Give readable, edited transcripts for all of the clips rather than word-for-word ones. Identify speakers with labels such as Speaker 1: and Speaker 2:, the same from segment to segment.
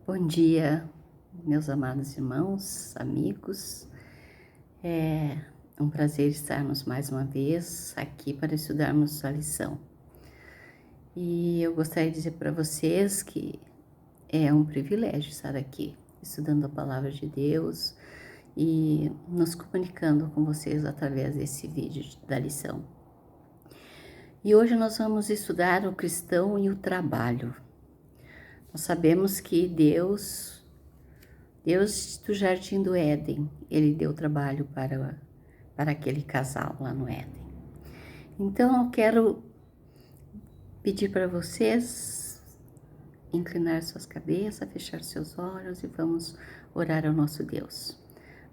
Speaker 1: Bom dia, meus amados irmãos, amigos. É um prazer estarmos mais uma vez aqui para estudarmos a lição. E eu gostaria de dizer para vocês que é um privilégio estar aqui, estudando a palavra de Deus e nos comunicando com vocês através desse vídeo da lição. E hoje nós vamos estudar o cristão e o trabalho. Nós sabemos que Deus do Jardim do Éden, ele deu trabalho para aquele casal lá no Éden. Então eu quero pedir para vocês inclinar suas cabeças, fechar seus olhos e vamos orar ao nosso Deus.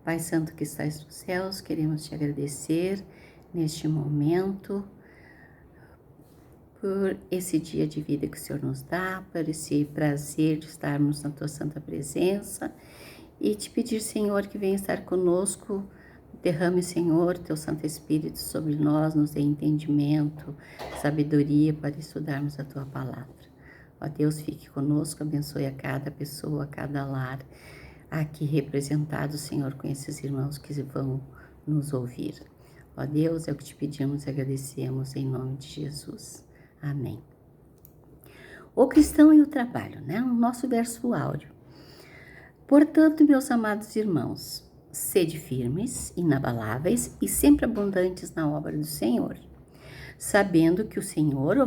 Speaker 1: Pai Santo que estás nos céus, queremos te agradecer neste momento por esse dia de vida que o Senhor nos dá, por esse prazer de estarmos na tua santa presença e te pedir, Senhor, que venha estar conosco, derrame, Senhor, teu Santo Espírito sobre nós, nos dê entendimento, sabedoria para estudarmos a tua palavra. Ó Deus, fique conosco, abençoe a cada pessoa, a cada lar aqui representado, Senhor, com esses irmãos que vão nos ouvir. Ó Deus, é o que te pedimos e agradecemos em nome de Jesus. Amém. O cristão e o trabalho, né? O nosso verso áureo. Portanto, meus amados irmãos, sede firmes, inabaláveis e sempre abundantes na obra do Senhor, sabendo que no Senhor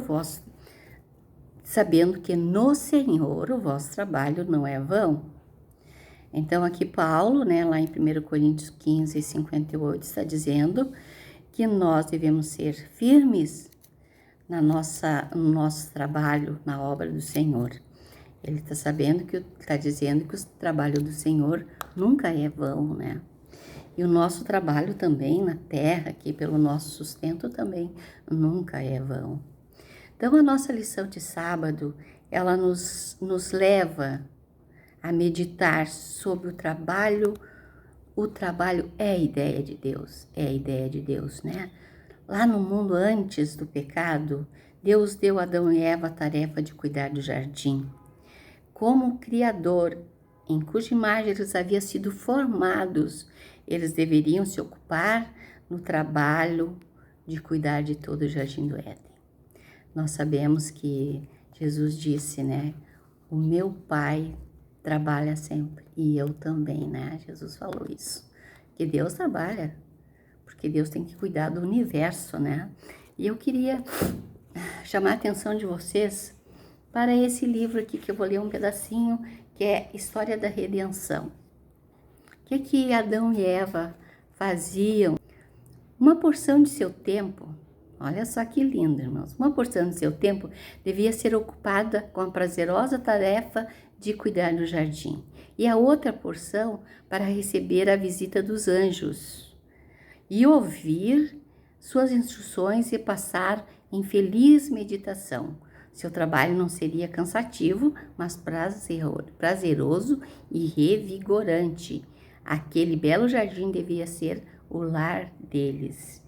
Speaker 1: o vosso trabalho não é vão. Então, aqui Paulo, né, lá em 1 Coríntios 15, 58, está dizendo que nós devemos ser firmes no nosso trabalho, na obra do Senhor. Ele está dizendo que o trabalho do Senhor nunca é vão, né? E o nosso trabalho também na terra, aqui pelo nosso sustento também, nunca é vão. Então, a nossa lição de sábado, ela nos leva a meditar sobre o trabalho. O trabalho é a ideia de Deus, né? Lá no mundo antes do pecado, Deus deu a Adão e Eva a tarefa de cuidar do jardim. Como Criador, em cuja imagem eles haviam sido formados, eles deveriam se ocupar no trabalho de cuidar de todo o Jardim do Éden. Nós sabemos que Jesus disse, né? O meu Pai trabalha sempre e eu também, né? Jesus falou isso, que Deus trabalha, porque Deus tem que cuidar do universo, né? E eu queria chamar a atenção de vocês para esse livro aqui, que eu vou ler um pedacinho, que é História da Redenção. O que Adão e Eva faziam? Uma porção de seu tempo, olha só que lindo, irmãos, uma porção de seu tempo devia ser ocupada com a prazerosa tarefa de cuidar do jardim, e a outra porção para receber a visita dos anjos e ouvir suas instruções e passar em feliz meditação. Seu trabalho não seria cansativo, mas prazeroso e revigorante. Aquele belo jardim devia ser o lar deles.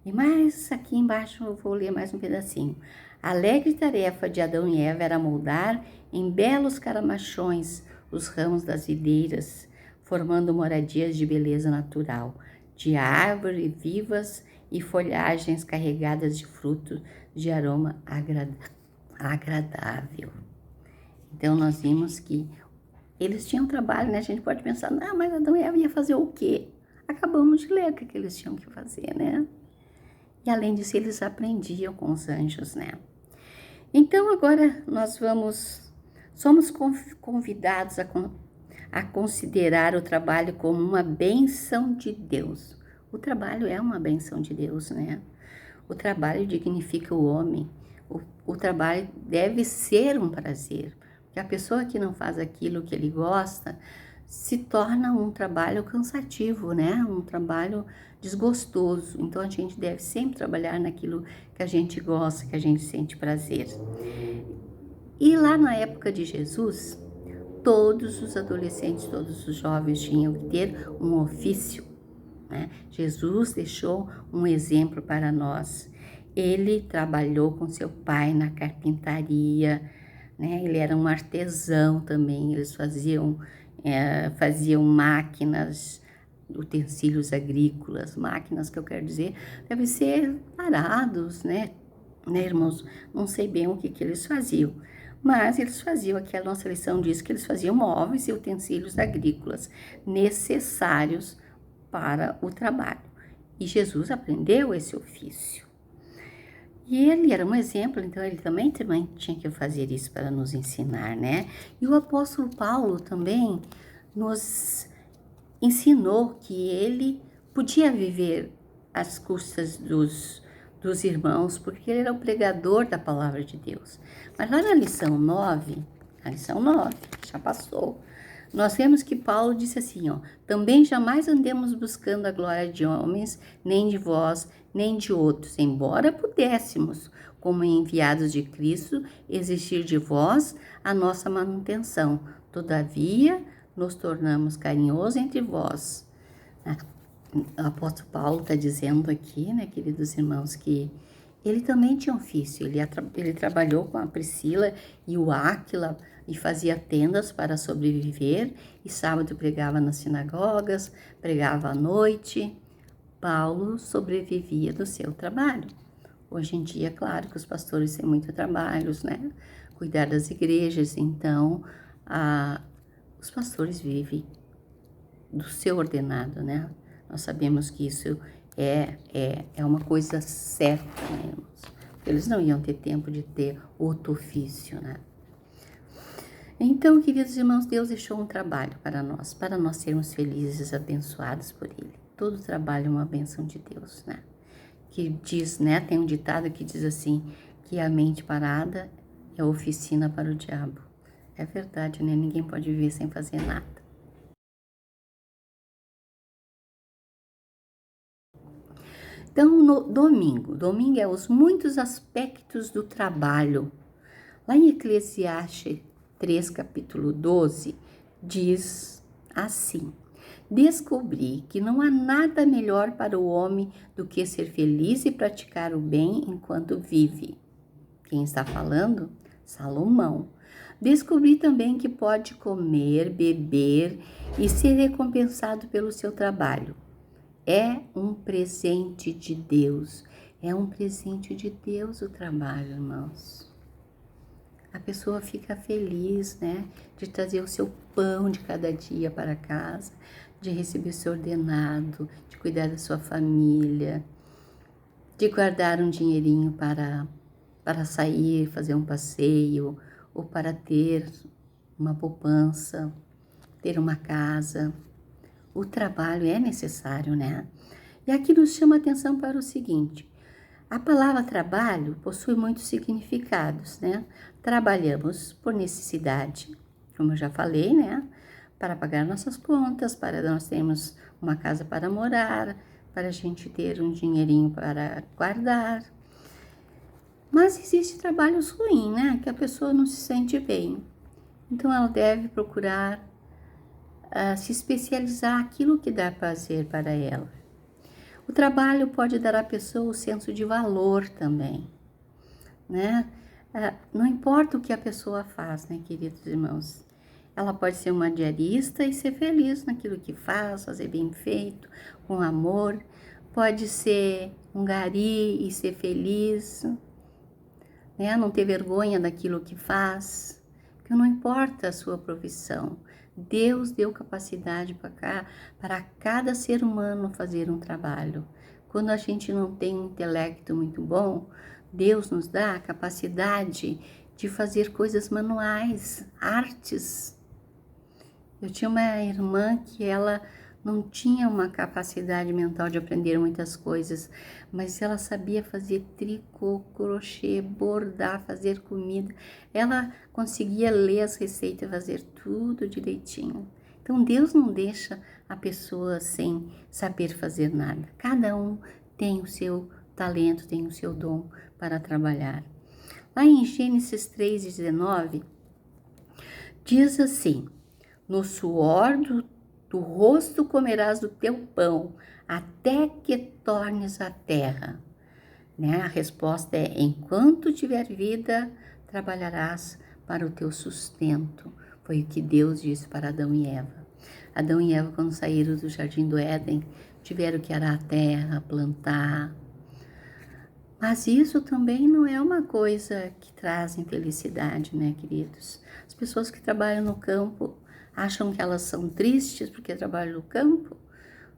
Speaker 1: E mais aqui embaixo eu vou ler mais um pedacinho. A alegre tarefa de Adão e Eva era moldar em belos caramachões os ramos das videiras, formando moradias de beleza natural, de árvores vivas e folhagens carregadas de frutos de aroma agradável. Então nós vimos que eles tinham trabalho, né? A gente pode pensar, não, mas Adão e Eva ia fazer o quê? Acabamos de ler o que eles tinham que fazer, né? E além disso, eles aprendiam com os anjos, né? Então agora nós somos convidados a considerar o trabalho como uma bênção de Deus. O trabalho é uma bênção de Deus, né? O trabalho dignifica o homem. O trabalho deve ser um prazer. Porque a pessoa que não faz aquilo que ele gosta se torna um trabalho cansativo, né? Um trabalho desgostoso. Então a gente deve sempre trabalhar naquilo que a gente gosta, que a gente sente prazer. E lá na época de Jesus, todos os adolescentes, todos os jovens tinham que ter um ofício, né? Jesus deixou um exemplo para nós. Ele trabalhou com seu pai na carpintaria, né? Ele era um artesão também, eles faziam máquinas, utensílios agrícolas, máquinas que eu quero dizer, devem ser arados, né, irmãos? Não sei bem o que eles faziam, mas eles faziam, aqui a nossa lição diz que eles faziam móveis e utensílios agrícolas necessários para o trabalho. E Jesus aprendeu esse ofício. E ele era um exemplo, então ele também tinha que fazer isso para nos ensinar, né? E o apóstolo Paulo também nos ensinou que ele podia viver às custas dos irmãos, porque ele era o pregador da palavra de Deus. Mas lá na lição 9, já passou, nós vemos que Paulo disse assim, ó, também jamais andemos buscando a glória de homens, nem de vós, nem de outros, embora pudéssemos, como enviados de Cristo, exigir de vós a nossa manutenção. Todavia, nos tornamos carinhosos entre vós. O apóstolo Paulo está dizendo aqui, né, queridos irmãos, que ele também tinha ofício, ele trabalhou com a Priscila e o Áquila e fazia tendas para sobreviver, e sábado pregava nas sinagogas, pregava à noite. Paulo sobrevivia do seu trabalho. Hoje em dia, claro que os pastores têm muito trabalhos, né? Cuidar das igrejas, então os pastores vivem do seu ordenado, né? Nós sabemos que isso é uma coisa certa, né, irmãos? Eles não iam ter tempo de ter outro ofício, né? Então, queridos irmãos, Deus deixou um trabalho para nós sermos felizes, abençoados por Ele. Todo trabalho é uma bênção de Deus, né? Que diz, né? Tem um ditado que diz assim, que a mente parada é oficina para o diabo. É verdade, né? Ninguém pode viver sem fazer nada. Então, no domingo é os muitos aspectos do trabalho. Lá em Eclesiastes 3, capítulo 12, diz assim: descobri que não há nada melhor para o homem do que ser feliz e praticar o bem enquanto vive. Quem está falando? Salomão. Descobri também que pode comer, beber e ser recompensado pelo seu trabalho. É um presente de Deus. É um presente de Deus o trabalho, irmãos. A pessoa fica feliz, né? De trazer o seu pão de cada dia para casa, de receber o seu ordenado, de cuidar da sua família, de guardar um dinheirinho para sair, fazer um passeio, ou para ter uma poupança, ter uma casa. O trabalho é necessário, né? E aqui nos chama a atenção para o seguinte: a palavra trabalho possui muitos significados, né? Trabalhamos por necessidade, como eu já falei, né? Para pagar nossas contas, para nós termos uma casa para morar, para a gente ter um dinheirinho para guardar. Mas existe trabalhos ruins, né? Que a pessoa não se sente bem. Então ela deve procurar se especializar naquilo que dá prazer para ela. O trabalho pode dar à pessoa o senso de valor também, né? Não importa o que a pessoa faz, né, queridos irmãos? Ela pode ser uma diarista e ser feliz naquilo que faz, fazer bem feito, com amor. Pode ser um gari e ser feliz, né? Não ter vergonha daquilo que faz, porque não importa a sua profissão. Deus deu capacidade para cada ser humano fazer um trabalho. Quando a gente não tem um intelecto muito bom, Deus nos dá a capacidade de fazer coisas manuais, artes. Eu tinha uma irmã que ela não tinha uma capacidade mental de aprender muitas coisas, mas ela sabia fazer tricô, crochê, bordar, fazer comida. Ela conseguia ler as receitas, fazer tudo direitinho. Então Deus não deixa a pessoa sem saber fazer nada. Cada um tem o seu talento, tem o seu dom para trabalhar. Lá em Gênesis 3:19, diz assim: no suor do rosto comerás o teu pão, até que tornes a terra. Né? A resposta é: enquanto tiver vida, trabalharás para o teu sustento. Foi o que Deus disse para Adão e Eva. Adão e Eva, quando saíram do jardim do Éden, tiveram que arar a terra, plantar. Mas isso também não é uma coisa que traz felicidade, né, queridos? As pessoas que trabalham no campo acham que elas são tristes porque trabalham no campo?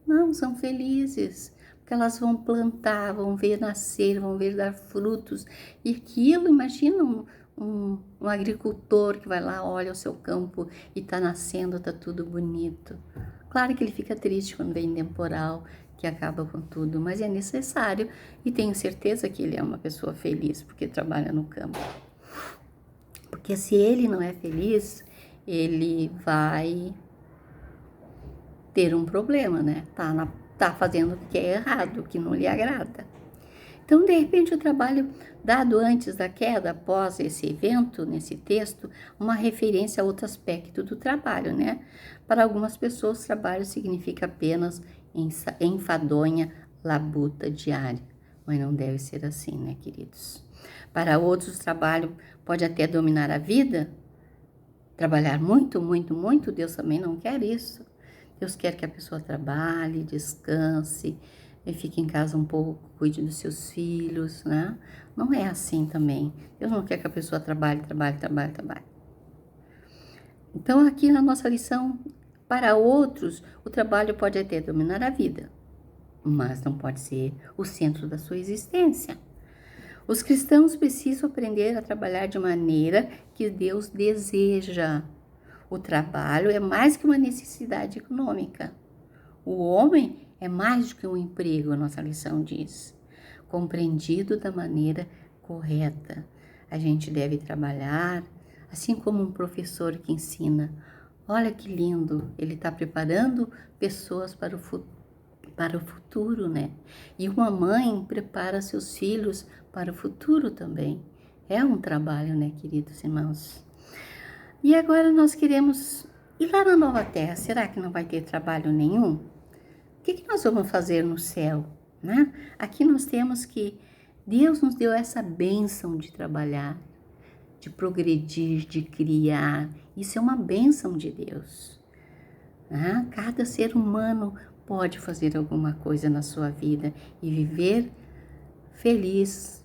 Speaker 1: Não, são felizes, porque elas vão plantar, vão ver nascer, vão ver dar frutos. E aquilo, imagina um agricultor que vai lá, olha o seu campo e está nascendo, está tudo bonito. Claro que ele fica triste quando vem temporal, que acaba com tudo, mas é necessário e tenho certeza que ele é uma pessoa feliz porque trabalha no campo. Porque se ele não é feliz, ele vai ter um problema, né? Tá fazendo o que é errado, o que não lhe agrada. Então, de repente, o trabalho dado antes da queda, após esse evento, nesse texto, uma referência a outro aspecto do trabalho, né? Para algumas pessoas, trabalho significa apenas enfadonha labuta diária, mas não deve ser assim, né, queridos? Para outros, trabalho pode até dominar a vida, trabalhar muito, muito, muito, Deus também não quer isso. Deus quer que a pessoa trabalhe, descanse, e fique em casa um pouco, cuide dos seus filhos, né? Não é assim também. Deus não quer que a pessoa trabalhe, trabalhe, trabalhe, trabalhe. Então, aqui na nossa lição, para outros, o trabalho pode até dominar a vida, mas não pode ser o centro da sua existência. Os cristãos precisam aprender a trabalhar de maneira que Deus deseja. O trabalho é mais que uma necessidade econômica. O homem é mais do que um emprego, a nossa lição diz. Compreendido da maneira correta. A gente deve trabalhar, assim como um professor que ensina. Olha que lindo, ele está preparando pessoas para o futuro, né? E uma mãe prepara seus filhos para o futuro também. É um trabalho, né, queridos irmãos? E agora nós queremos ir lá na nova terra. Será que não vai ter trabalho nenhum? O que nós vamos fazer no céu, né? Aqui nós temos que Deus nos deu essa bênção de trabalhar, de progredir, de criar. Isso é uma bênção de Deus, né? Cada ser humano pode fazer alguma coisa na sua vida e viver feliz.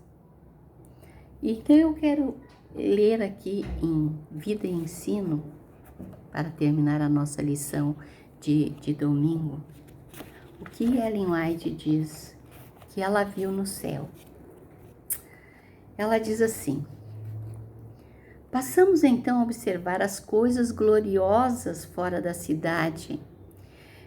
Speaker 1: Então eu quero ler aqui em Vida e Ensino, para terminar a nossa lição de domingo, o que Ellen White diz que ela viu no céu. Ela diz assim: passamos então a observar as coisas gloriosas fora da cidade.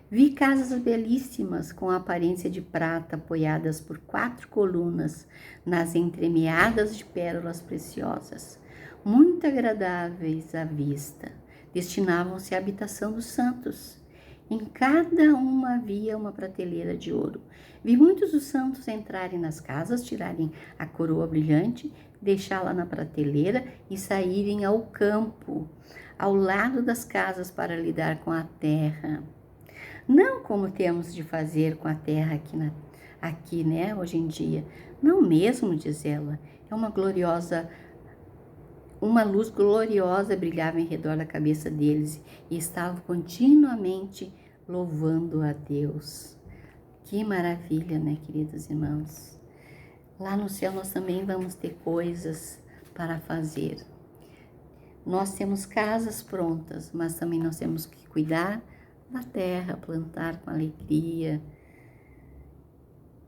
Speaker 1: Vi casas belíssimas com aparência de prata apoiadas por 4 colunas nas entremeadas de pérolas preciosas, muito agradáveis à vista. Destinavam-se à habitação dos santos. Em cada uma havia uma prateleira de ouro. Vi muitos dos santos entrarem nas casas, tirarem a coroa brilhante, deixá-la na prateleira e saírem ao campo, ao lado das casas para lidar com a terra. Não como temos de fazer com a terra aqui, né, hoje em dia. Não mesmo, diz ela. É uma luz gloriosa brilhava em redor da cabeça deles e estavam continuamente louvando a Deus. Que maravilha, né, queridos irmãos? Lá no céu nós também vamos ter coisas para fazer. Nós temos casas prontas, mas também nós temos que cuidar da terra, plantar com alegria.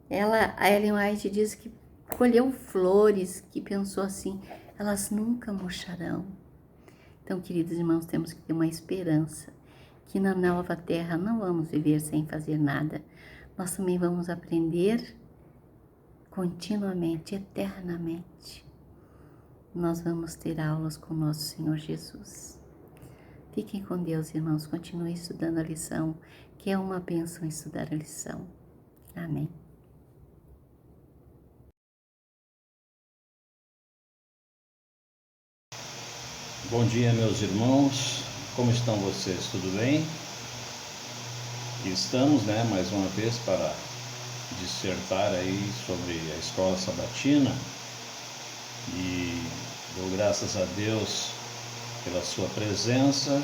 Speaker 1: A Ellen White diz que colheu flores, que pensou assim, elas nunca murcharão. Então, queridos irmãos, temos que ter uma esperança, que na nova terra não vamos viver sem fazer nada. Nós também vamos aprender continuamente, eternamente. Nós vamos ter aulas com nosso Senhor Jesus. Fiquem com Deus, irmãos. Continue estudando a lição, que é uma bênção estudar a lição. Amém.
Speaker 2: Bom dia, meus irmãos. Como estão vocês? Tudo bem? Aqui estamos, né, mais uma vez para dissertar aí sobre a escola sabatina. E dou graças a Deus pela sua presença.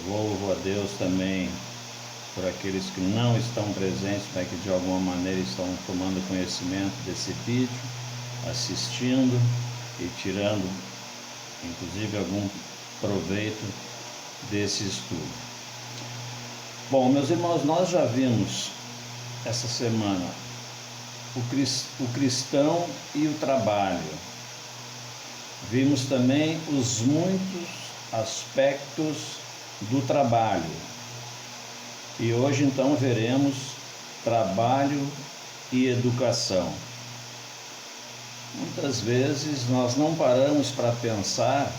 Speaker 2: Louvo a Deus também por aqueles que não estão presentes, mas que de alguma maneira estão tomando conhecimento desse vídeo, assistindo e tirando, inclusive, algum proveito desse estudo. Bom, meus irmãos, nós já vimos essa semana o cristão e o trabalho. Vimos também os muitos aspectos do trabalho. E hoje então veremos trabalho e educação. Muitas vezes nós não paramos para pensar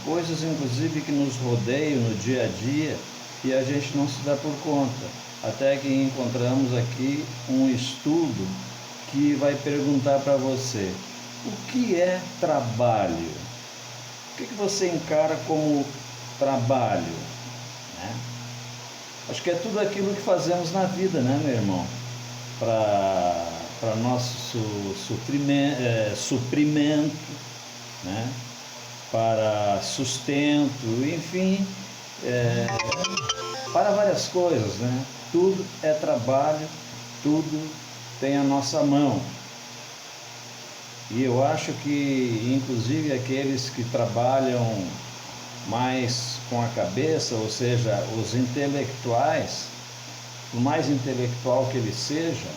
Speaker 2: coisas inclusive que nos rodeiam no dia a dia e a gente não se dá por conta. Até que encontramos aqui um estudo que vai perguntar para você: o que é trabalho? O que você encara como trabalho? Né? Acho que é tudo aquilo que fazemos na vida, né, meu irmão? Para nosso suprimento, né? Para sustento, enfim, para várias coisas, né? Tudo é trabalho, tudo tem a nossa mão. E eu acho que, inclusive, aqueles que trabalham mais com a cabeça, ou seja, os intelectuais, por mais intelectual que ele seja,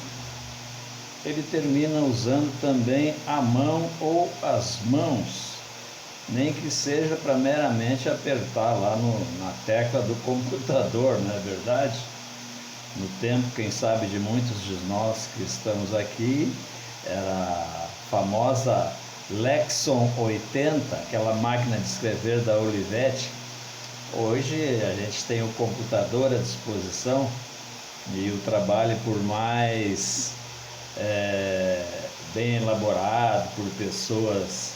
Speaker 2: ele termina usando também a mão ou as mãos, nem que seja para meramente apertar lá na tecla do computador, não é verdade? No tempo, quem sabe, de muitos de nós que estamos aqui, era a famosa Lexon 80, aquela máquina de escrever da Olivetti. Hoje a gente tem o computador à disposição e o trabalho, por mais bem elaborado por pessoas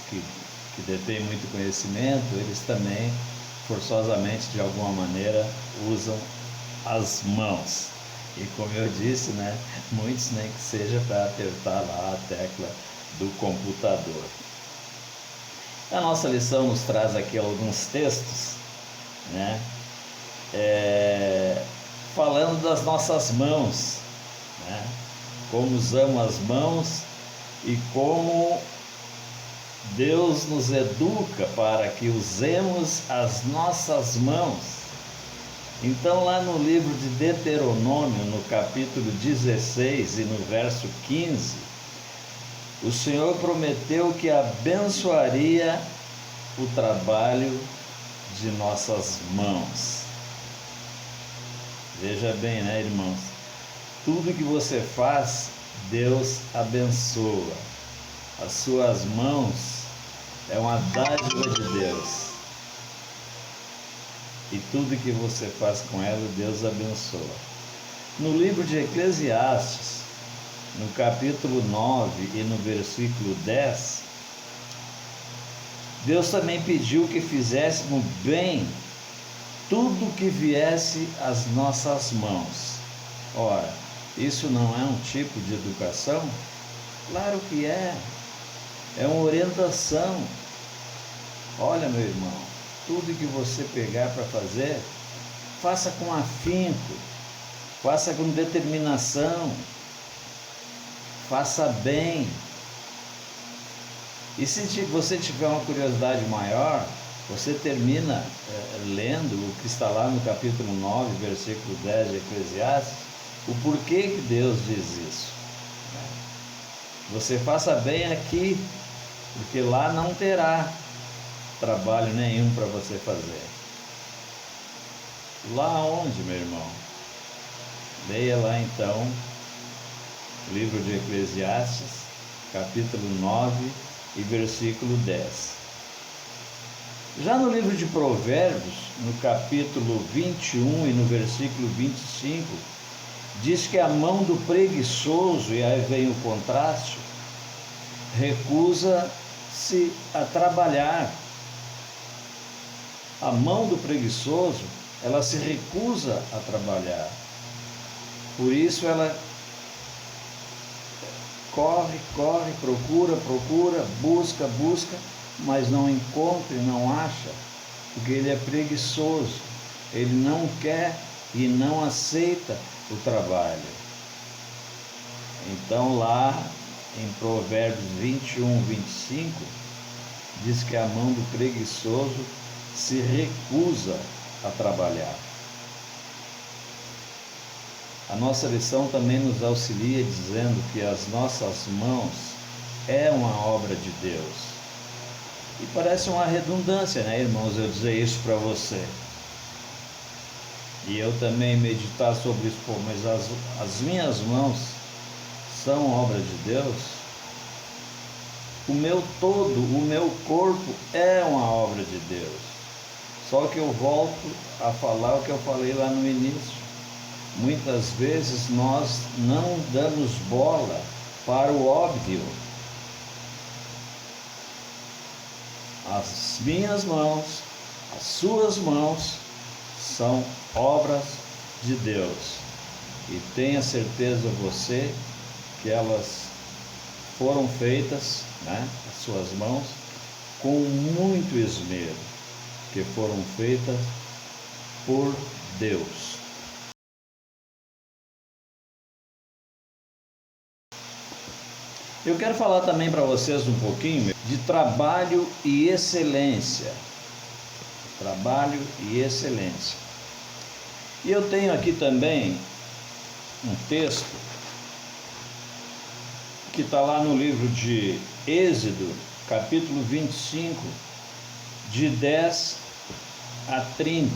Speaker 2: que detêm muito conhecimento, eles também forçosamente, de alguma maneira, usam as mãos. E como eu disse, né, muitos nem que seja para apertar lá a tecla do computador. A nossa lição nos traz aqui alguns textos, né, falando das nossas mãos, né, como usamos as mãos e como Deus nos educa para que usemos as nossas mãos. Então, lá no livro de Deuteronômio, no capítulo 16 e no verso 15, o Senhor prometeu que abençoaria o trabalho de nossas mãos. Veja bem, né, irmãos? Tudo que você faz, Deus abençoa. As suas mãos é uma dádiva de Deus. E tudo que você faz com ela, Deus abençoa. No livro de Eclesiastes, no capítulo 9 e no versículo 10, Deus também pediu que fizéssemos bem tudo que viesse às nossas mãos. Ora, isso não é um tipo de educação? Claro que é. É uma orientação. Olha, meu irmão, tudo que você pegar para fazer, faça com afinco, faça com determinação, faça bem. E se você tiver uma curiosidade maior, você termina lendo o que está lá no capítulo 9, versículo 10 de Eclesiastes, o porquê que Deus diz isso. Você faça bem aqui, porque lá não terá trabalho nenhum para você fazer. Lá onde, meu irmão? Leia lá então o livro de Eclesiastes, capítulo 9 e versículo 10. Já no livro de Provérbios, no capítulo 21 e no versículo 25, diz que a mão do preguiçoso, e aí vem o contraste, recusa-se a trabalhar. A mão do preguiçoso, ela se recusa a trabalhar. Por isso ela corre, corre, procura, busca, mas não encontra e não acha, porque ele é preguiçoso, ele não quer e não aceita o trabalho. Então lá em Provérbios 21, 25, diz que a mão do preguiçoso se recusa a trabalhar. A nossa lição também nos auxilia dizendo que as nossas mãos é uma obra de Deus. E parece uma redundância, né, irmãos, eu dizer isso para você. E eu também meditar sobre isso, mas as minhas mãos são obra de Deus? O meu todo, o meu corpo é uma obra de Deus. Só que eu volto a falar o que eu falei lá no início. Muitas vezes nós não damos bola para o óbvio. As minhas mãos, as suas mãos são obras de Deus. E tenha certeza você que elas foram feitas, né, as suas mãos, com muito esmero, que foram feitas por Deus. Eu quero falar também para vocês um pouquinho de trabalho e excelência. Trabalho e excelência. E eu tenho aqui também um texto que está lá no livro de Êxodo, capítulo 25, de 10 a 30,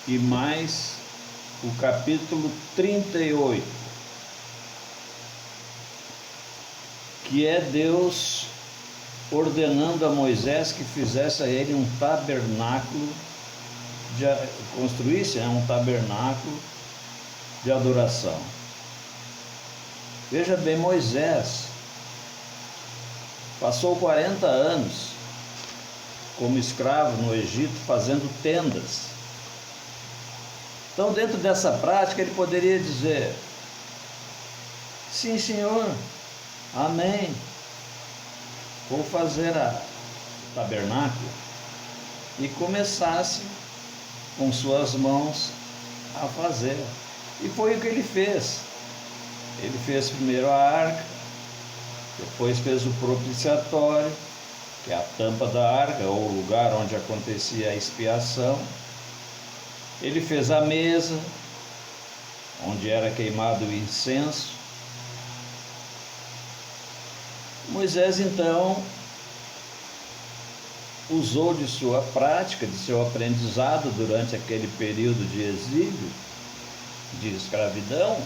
Speaker 2: e mais o capítulo 38. Que é Deus ordenando a Moisés que fizesse a ele um tabernáculo, construísse um tabernáculo de adoração. Veja bem, Moisés passou 40 anos como escravo no Egito fazendo tendas. Então, dentro dessa prática, ele poderia dizer: sim, Senhor, amém, vou fazer o tabernáculo, e começasse com suas mãos a fazer. E foi o que ele fez. Ele fez primeiro a arca, depois fez o propiciatório, que é a tampa da arca, ou o lugar onde acontecia a expiação. Ele fez a mesa, onde era queimado o incenso. Moisés, então, usou de sua prática, de seu aprendizado durante aquele período de exílio, de escravidão,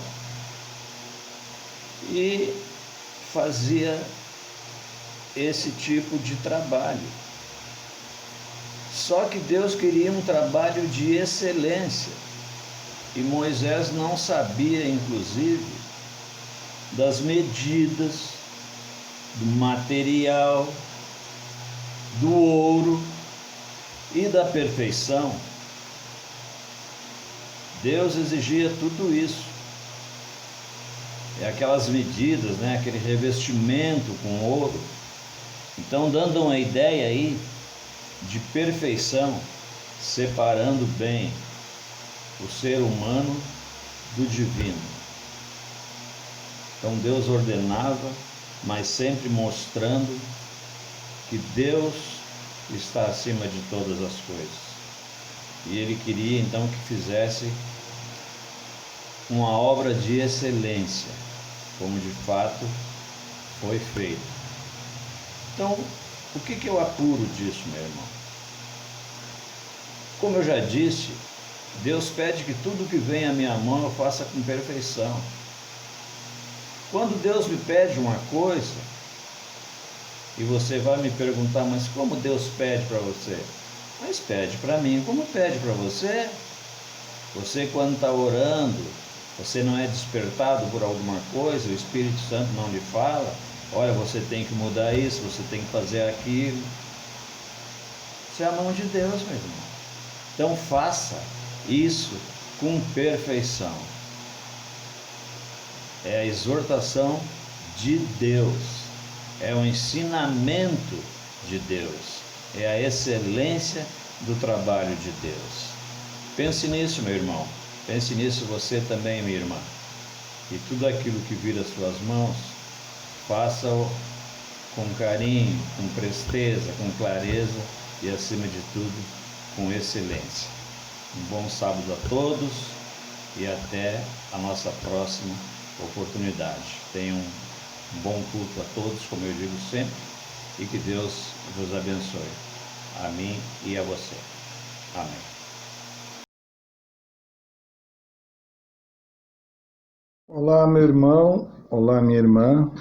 Speaker 2: e fazia esse tipo de trabalho. Só que Deus queria um trabalho de excelência, e Moisés não sabia, inclusive, das medidas, do material, do ouro e da perfeição. Deus exigia tudo isso. É aquelas medidas, né? Aquele revestimento com ouro. Então, dando uma ideia aí de perfeição, separando bem o ser humano do divino. Então, Deus ordenava, mas sempre mostrando que Deus está acima de todas as coisas. E Ele queria então que fizesse uma obra de excelência, como de fato foi feito. Então, o que eu apuro disso, meu irmão? Como eu já disse, Deus pede que tudo que vem à minha mão eu faça com perfeição. Quando Deus me pede uma coisa, e você vai me perguntar, mas como Deus pede para você? Mas pede para mim como pede para você. Você, quando está orando, você não é despertado por alguma coisa, o Espírito Santo não lhe fala: olha, você tem que mudar isso, você tem que fazer aquilo. Isso é a mão de Deus, meu irmão. Então faça isso com perfeição. é a exortação de Deus, é o ensinamento de Deus, é a excelência do trabalho de Deus. Pense nisso, meu irmão, pense nisso você também, minha irmã. E tudo aquilo que vir às suas mãos, faça-o com carinho, com presteza, com clareza e, acima de tudo, com excelência. Um bom sábado a todos e até a nossa próxima oportunidade. Tenham um bom culto a todos, como eu digo sempre, e que Deus vos abençoe. A mim e a você. Amém.
Speaker 3: Olá, meu irmão, olá, minha irmã.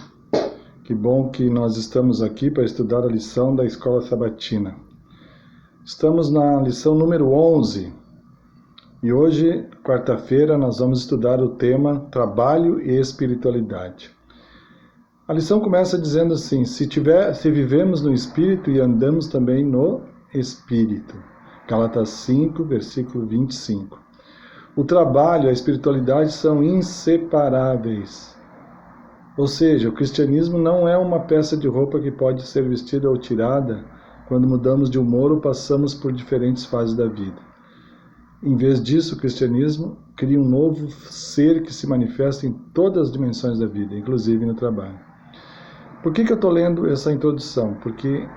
Speaker 3: Que bom que nós estamos aqui para estudar a lição da Escola Sabatina. Estamos na lição número 11 e hoje, quarta-feira, nós vamos estudar o tema Trabalho e Espiritualidade. A lição começa dizendo assim: se vivemos no Espírito e andamos também no Espírito. Gálatas 5, versículo 25. O trabalho e a espiritualidade são inseparáveis. Ou seja, o cristianismo não é uma peça de roupa que pode ser vestida ou tirada quando mudamos de humor ou passamos por diferentes fases da vida. Em vez disso, o cristianismo cria um novo ser que se manifesta em todas as dimensões da vida, inclusive no trabalho. Por que eu estou lendo essa introdução? Porque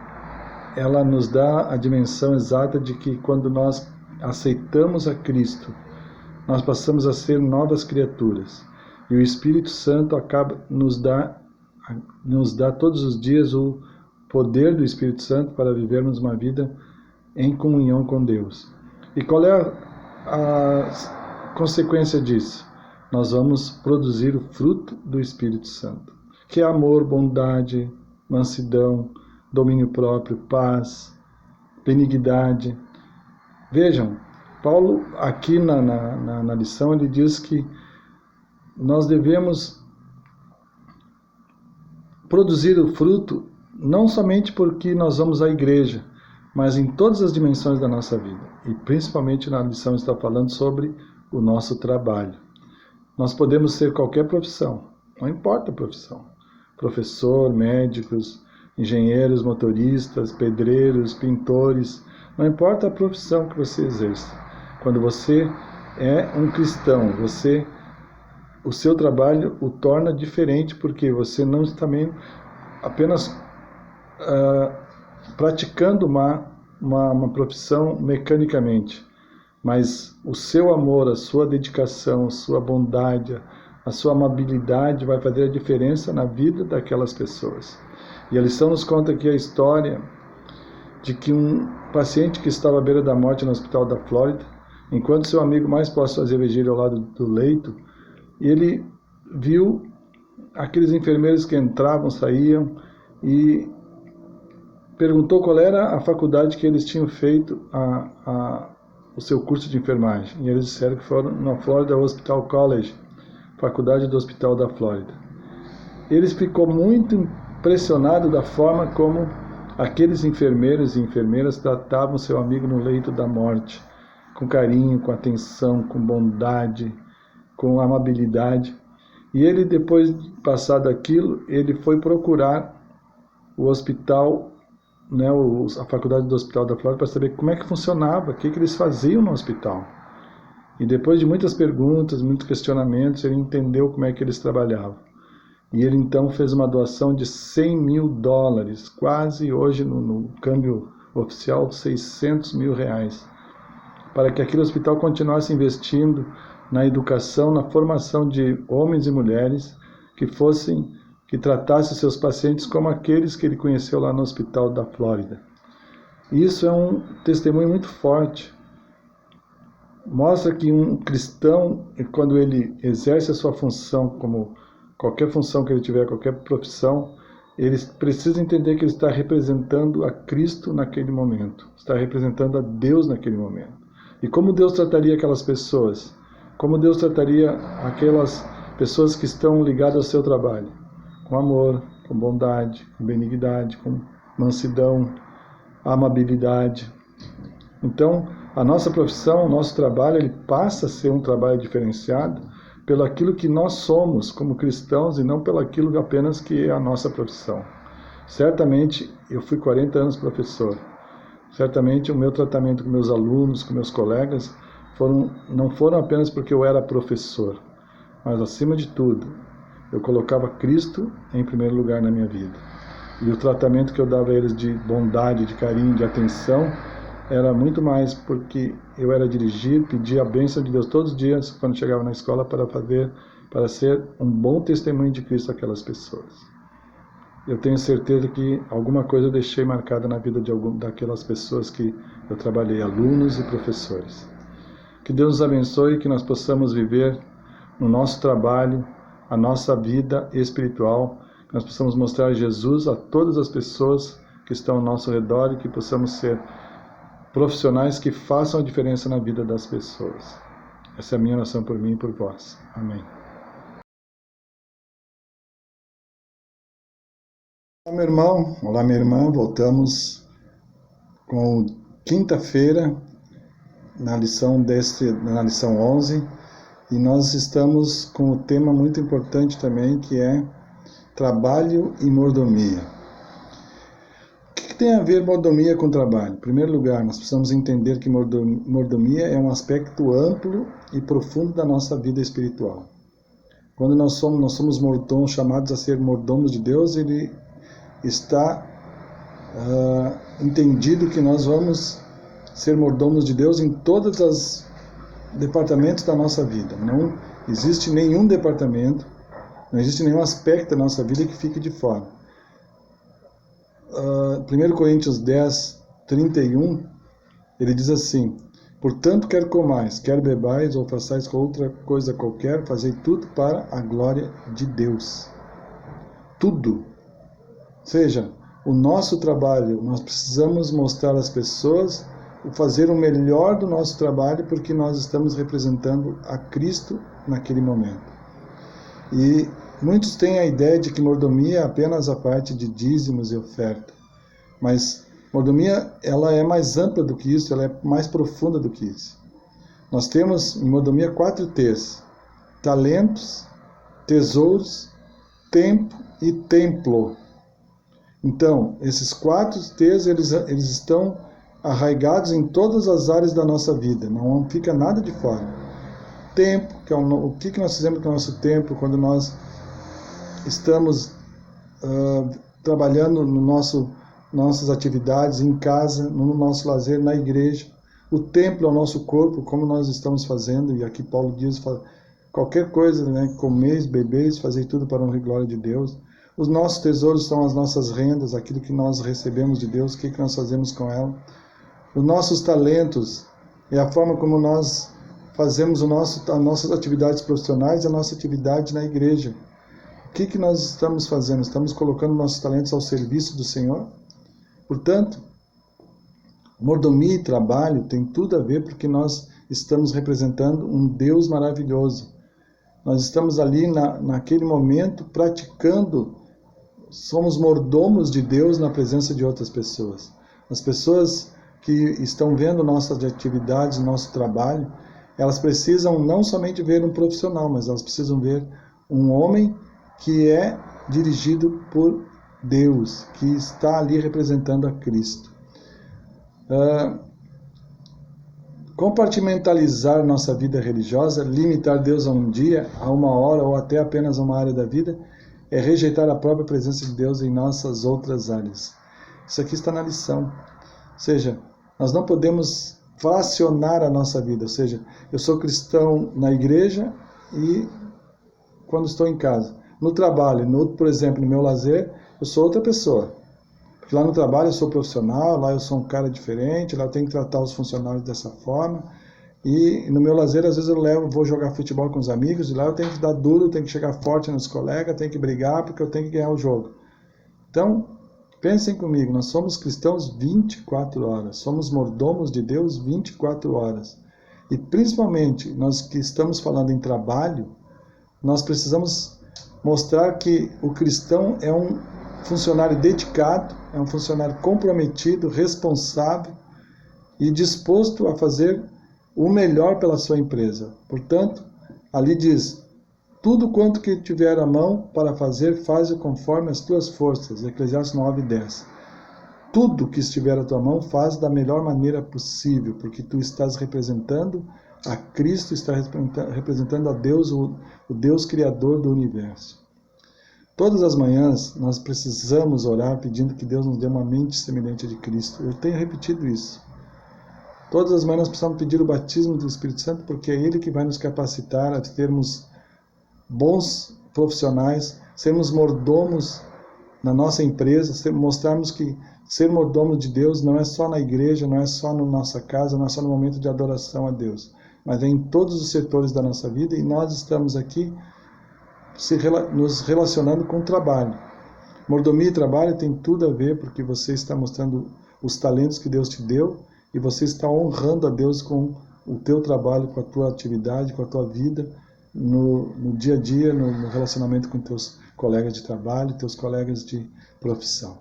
Speaker 3: ela nos dá a dimensão exata de que quando nós aceitamos a Cristo, nós passamos a ser novas criaturas. E o Espírito Santo nos dá todos os dias o poder do Espírito Santo para vivermos uma vida em comunhão com Deus. E qual é a consequência disso? Nós vamos produzir o fruto do Espírito Santo, que é amor, bondade, mansidão, domínio próprio, paz, benignidade. Vejam, Paulo aqui na lição ele diz que nós devemos produzir o fruto não somente porque nós vamos à igreja, mas em todas as dimensões da nossa vida. E principalmente na lição está falando sobre o nosso trabalho. Nós podemos ser qualquer profissão, não importa a profissão. Professor, médicos, engenheiros, motoristas, pedreiros, pintores, não importa a profissão que você exerce. Quando você é um cristão, o seu trabalho o torna diferente, porque você não está apenas praticando uma profissão mecanicamente, mas o seu amor, a sua dedicação, a sua bondade, a sua amabilidade vai fazer a diferença na vida daquelas pessoas. E a lição nos conta aqui a história de que um paciente que estava à beira da morte no hospital da Flórida, enquanto seu amigo mais próximo fazia vigília ao lado do leito, ele viu aqueles enfermeiros que entravam, saíam, e perguntou qual era a faculdade que eles tinham feito o seu curso de enfermagem. E eles disseram que foram na Florida Hospital College, faculdade do Hospital da Flórida. Ele ficou muito impressionado da forma como aqueles enfermeiros e enfermeiras tratavam seu amigo no leito da morte, com carinho, com atenção, com bondade, com amabilidade. E ele, depois de passado aquilo, ele foi procurar o hospital, a faculdade do Hospital da Flórida, para saber como é que funcionava, o que eles faziam no hospital. E depois de muitas perguntas, muitos questionamentos, ele entendeu como é que eles trabalhavam. E ele então fez uma doação de $100 mil, quase hoje no câmbio oficial $600 mil, para que aquele hospital continuasse investindo na educação, na formação de homens e mulheres que tratassem seus pacientes como aqueles que ele conheceu lá no Hospital da Flórida. Isso é um testemunho muito forte. Mostra que um cristão, quando ele exerce a sua função, como qualquer função que ele tiver, qualquer profissão, ele precisa entender que ele está representando a Cristo naquele momento, está representando a Deus naquele momento. E como Deus trataria aquelas pessoas? Como Deus trataria aquelas pessoas que estão ligadas ao seu trabalho? Com amor, com bondade, com benignidade, com mansidão, amabilidade. Então, a nossa profissão, o nosso trabalho, ele passa a ser um trabalho diferenciado pelo aquilo que nós somos como cristãos e não pelo aquilo apenas que é a nossa profissão. Certamente, eu fui 40 anos professor. Certamente, o meu tratamento com meus alunos, com meus colegas, não foram apenas porque eu era professor, mas, acima de tudo, eu colocava Cristo em primeiro lugar na minha vida. E o tratamento que eu dava a eles de bondade, de carinho, de atenção, era muito mais porque eu era dirigir, pedir a bênção de Deus todos os dias, quando chegava na escola, para ser um bom testemunho de Cristo àquelas pessoas. Eu tenho certeza que alguma coisa eu deixei marcada na vida daquelas pessoas que eu trabalhei, alunos e professores. Que Deus nos abençoe e que nós possamos viver no nosso trabalho, a nossa vida espiritual, que nós possamos mostrar Jesus a todas as pessoas que estão ao nosso redor e que possamos ser profissionais que façam a diferença na vida das pessoas. Essa é a minha oração por mim e por vós. Amém. Olá, meu irmão. Olá, minha irmã. Voltamos com quinta-feira na lição 11, e nós estamos com um tema muito importante também, que é trabalho e mordomia. O que tem a ver mordomia com trabalho? Em primeiro lugar, nós precisamos entender que mordomia é um aspecto amplo e profundo da nossa vida espiritual. Quando nós somos mordomos, chamados a ser mordomos de Deus, ele está entendido que nós vamos ser mordomos de Deus em todos os departamentos da nossa vida. Não existe nenhum departamento, não existe nenhum aspecto da nossa vida que fique de fora. 1 Coríntios 10, 31, ele diz assim: portanto, quer comais, quer bebais, ou façais outra coisa qualquer, fazei tudo para a glória de Deus. Tudo. Ou seja, o nosso trabalho, nós precisamos mostrar às pessoas, fazer o melhor do nosso trabalho, porque nós estamos representando a Cristo naquele momento. E muitos têm a ideia de que mordomia é apenas a parte de dízimos e oferta, mas mordomia, ela é mais ampla do que isso, ela é mais profunda do que isso. Nós temos em mordomia 4 T's: talentos, tesouros, tempo e templo. Então, esses 4 T's, eles estão arraigados em todas as áreas da nossa vida, não fica nada de fora. Tempo, que é o que nós fizemos com o nosso tempo, quando nós estamos trabalhando nossas atividades em casa, no nosso lazer, na igreja. O templo é o nosso corpo, como nós estamos fazendo, e aqui Paulo diz, qualquer coisa, né, comeis, bebeis, fazei tudo para a honra e glória de Deus. Os nossos tesouros são as nossas rendas, aquilo que nós recebemos de Deus, o que nós fazemos com ela. Os nossos talentos é a forma como nós fazemos as nossas atividades profissionais e a nossa atividade na igreja. O que nós estamos fazendo? Estamos colocando nossos talentos ao serviço do Senhor? Portanto, mordomia e trabalho tem tudo a ver, porque nós estamos representando um Deus maravilhoso. Nós estamos ali naquele momento praticando, somos mordomos de Deus na presença de outras pessoas. As pessoas que estão vendo nossas atividades, nosso trabalho, elas precisam não somente ver um profissional, mas elas precisam ver um homem que é dirigido por Deus, que está ali representando a Cristo. Compartimentalizar nossa vida religiosa, limitar Deus a um dia, a uma hora ou até apenas a uma área da vida, é rejeitar a própria presença de Deus em nossas outras áreas. Isso aqui está na lição. Ou seja, nós não podemos fracionar a nossa vida. Ou seja, eu sou cristão na igreja e quando estou em casa. No trabalho, por exemplo, no meu lazer, eu sou outra pessoa. Porque lá no trabalho eu sou profissional, lá eu sou um cara diferente, lá eu tenho que tratar os funcionários dessa forma. E no meu lazer, às vezes vou jogar futebol com os amigos, e lá eu tenho que dar duro, tenho que chegar forte nos colegas, tenho que brigar porque eu tenho que ganhar o jogo. Então, pensem comigo, nós somos cristãos 24 horas, somos mordomos de Deus 24 horas. E principalmente, nós que estamos falando em trabalho, nós precisamos mostrar que o cristão é um funcionário dedicado, é um funcionário comprometido, responsável e disposto a fazer o melhor pela sua empresa. Portanto, ali diz, Tudo quanto que tiver a mão para fazer, faz-o conforme as tuas forças. Eclesiastes 9:10. Tudo que estiver à tua mão, faz da melhor maneira possível, porque tu estás representando a Cristo, está representando a Deus, o Deus Criador do universo. Todas as manhãs nós precisamos orar pedindo que Deus nos dê uma mente semelhante à de Cristo. Eu tenho repetido isso. Todas as manhãs nós precisamos pedir o batismo do Espírito Santo, porque é Ele que vai nos capacitar a termos bons profissionais, sermos mordomos na nossa empresa, mostrarmos que ser mordomo de Deus não é só na igreja, não é só na nossa casa, não é só no momento de adoração a Deus, mas é em todos os setores da nossa vida, e nós estamos aqui nos relacionando com o trabalho. Mordomia e trabalho tem tudo a ver, porque você está mostrando os talentos que Deus te deu e você está honrando a Deus com o teu trabalho, com a tua atividade, com a tua vida, no dia a dia, no relacionamento com teus colegas de trabalho, teus colegas de profissão.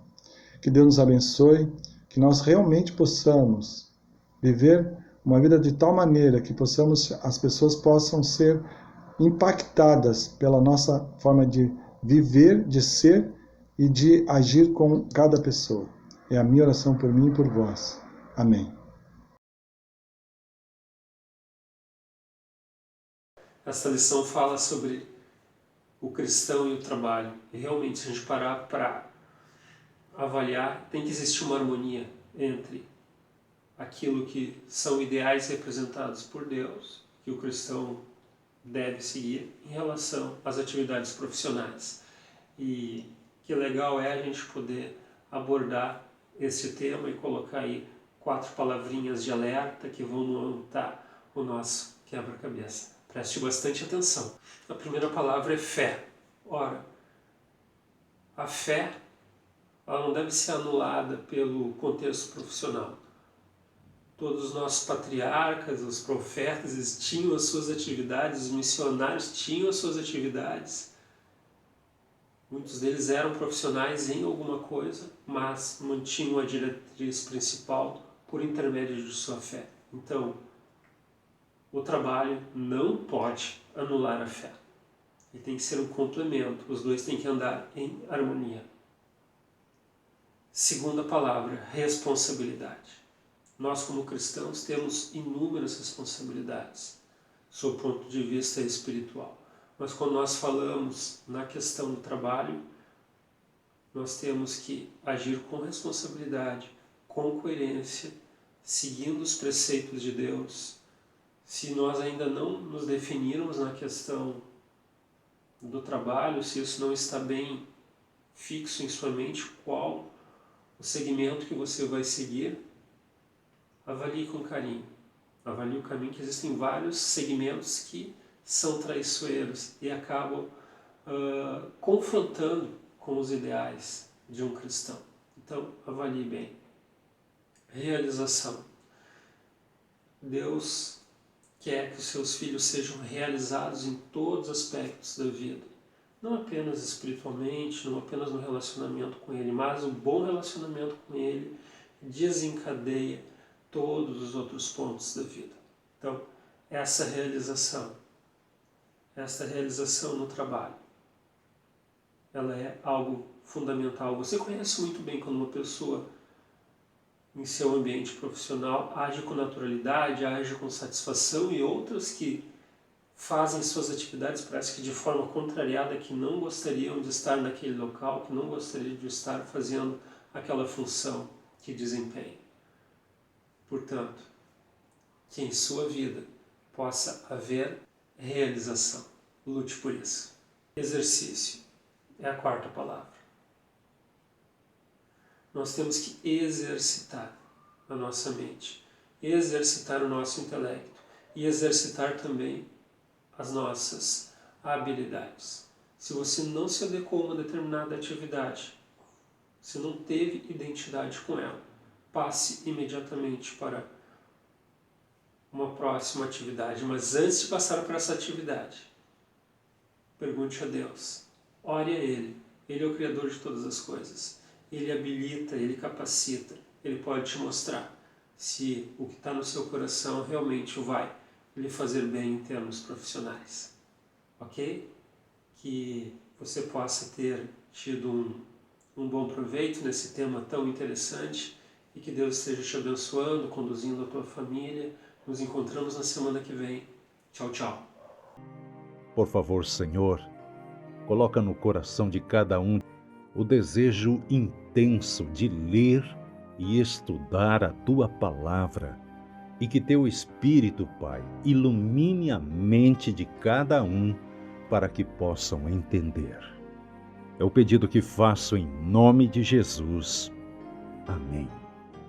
Speaker 3: Que Deus nos abençoe, que nós realmente possamos viver uma vida de tal maneira que as pessoas possam ser impactadas pela nossa forma de viver, de ser e de agir com cada pessoa. É a minha oração por mim e por vós. Amém.
Speaker 4: Essa lição fala sobre o cristão e o trabalho. E realmente, se a gente parar para avaliar, tem que existir uma harmonia entre aquilo que são ideais representados por Deus, que o cristão deve seguir, em relação às atividades profissionais. E que legal é a gente poder abordar esse tema e colocar aí 4 palavrinhas de alerta que vão montar o nosso quebra-cabeça. Preste bastante atenção. A primeira palavra é fé. Ora, a fé ela não deve ser anulada pelo contexto profissional. Todos os nossos patriarcas, os profetas, eles tinham as suas atividades, os missionários tinham as suas atividades. Muitos deles eram profissionais em alguma coisa, mas mantinham a diretriz principal por intermédio de sua fé. Então, o trabalho não pode anular a fé. E tem que ser um complemento, os dois têm que andar em harmonia. Segunda palavra, responsabilidade. Nós, como cristãos, temos inúmeras responsabilidades, sob o ponto de vista espiritual. Mas quando nós falamos na questão do trabalho, nós temos que agir com responsabilidade, com coerência, seguindo os preceitos de Deus. Se nós ainda não nos definirmos na questão do trabalho, se isso não está bem fixo em sua mente, qual o segmento que você vai seguir, avalie com carinho. Avalie o caminho, que existem vários segmentos que são traiçoeiros e acabam confrontando com os ideais de um cristão. Então, avalie bem. Realização. Deus quer que os seus filhos sejam realizados em todos os aspectos da vida. Não apenas espiritualmente, não apenas no relacionamento com Ele, mas o bom relacionamento com Ele desencadeia todos os outros pontos da vida. Então, essa realização no trabalho, ela é algo fundamental. Você conhece muito bem quando uma pessoa em seu ambiente profissional age com naturalidade, age com satisfação, e outras que fazem suas atividades parece que de forma contrariada, que não gostariam de estar naquele local, que não gostariam de estar fazendo aquela função que desempenham. Portanto, que em sua vida possa haver realização. Lute por isso. Exercício é a quarta palavra. Nós temos que exercitar a nossa mente, exercitar o nosso intelecto e exercitar também as nossas habilidades. Se você não se adequou a uma determinada atividade, se não teve identidade com ela, passe imediatamente para uma próxima atividade. Mas antes de passar para essa atividade, pergunte a Deus, ore a Ele. Ele é o Criador de todas as coisas. Ele habilita, Ele capacita, Ele pode te mostrar se o que está no seu coração realmente vai lhe fazer bem em termos profissionais. Ok? que você possa ter tido um bom proveito nesse tema tão interessante e que Deus esteja te abençoando, conduzindo a tua família. Nos encontramos na semana que vem. Tchau, tchau.
Speaker 5: Por favor, Senhor, coloca no coração de cada um o desejo intenso de ler e estudar a Tua Palavra e que Teu Espírito, Pai, ilumine a mente de cada um para que possam entender. É o pedido que faço em nome de Jesus. Amém.